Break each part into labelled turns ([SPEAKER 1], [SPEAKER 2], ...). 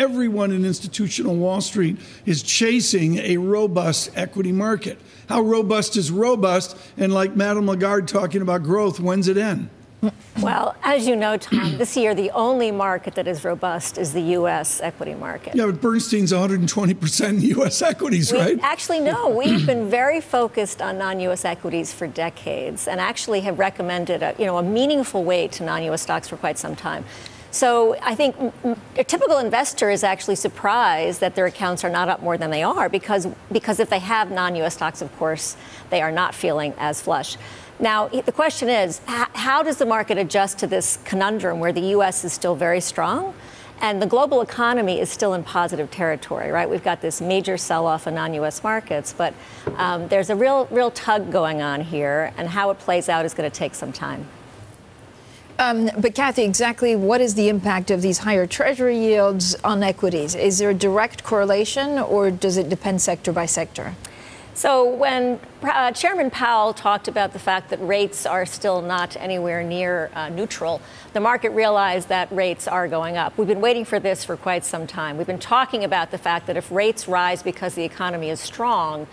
[SPEAKER 1] everyone in institutional Wall Street is chasing a robust equity market. How robust is robust? And like Madame Lagarde talking about growth, when's it end?
[SPEAKER 2] Well, as you know, Tom, this year the only market that is robust is the U.S. equity market.
[SPEAKER 1] Yeah, but Bernstein's 120% in U.S. equities, right?
[SPEAKER 2] Actually, no. We've been very focused on non-U.S. equities for decades and actually have recommended a meaningful weight to non-U.S. stocks for quite some time. So I think a typical investor is actually surprised that their accounts are not up more than they are because if they have non-U.S. stocks, of course, they are not feeling as flush. Now, the question is, how does the market adjust to this conundrum where the U.S. is still very strong and the global economy is still in positive territory, right? We've got this major sell-off in non-U.S. markets, but there's a real tug going on here, and how it plays out is going to take some time.
[SPEAKER 3] But Kathy, exactly what is the impact of these higher Treasury yields on equities? Is there a direct correlation, or does it depend sector by sector?
[SPEAKER 2] So when Chairman Powell talked about the fact that rates are still not anywhere near neutral, the market realized that rates are going up. We've been waiting for this for quite some time. We've been talking about the fact that if rates rise because the economy is strong,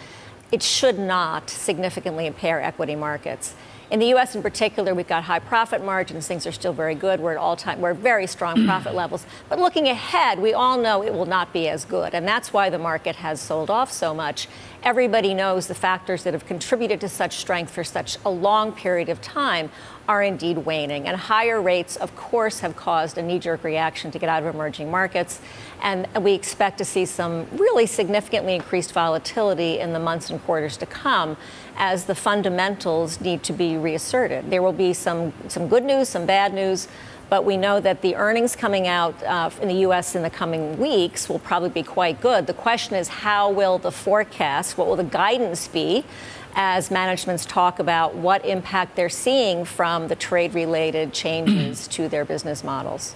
[SPEAKER 2] it should not significantly impair equity markets. In the U.S. in particular, we've got high profit margins. Things are still very good. We're very strong profit levels. But looking ahead, we all know it will not be as good. And that's why the market has sold off so much. Everybody knows the factors that have contributed to such strength for such a long period of time are indeed waning. And higher rates, of course, have caused a knee-jerk reaction to get out of emerging markets. And we expect to see some really significantly increased volatility in the months and quarters to come as the fundamentals need to be reasserted. There will be some good news, some bad news, but we know that the earnings coming out in the U.S. in the coming weeks will probably be quite good. The question is, how will the forecast, what will the guidance be as managements talk about what impact they're seeing from the trade-related changes to their business models?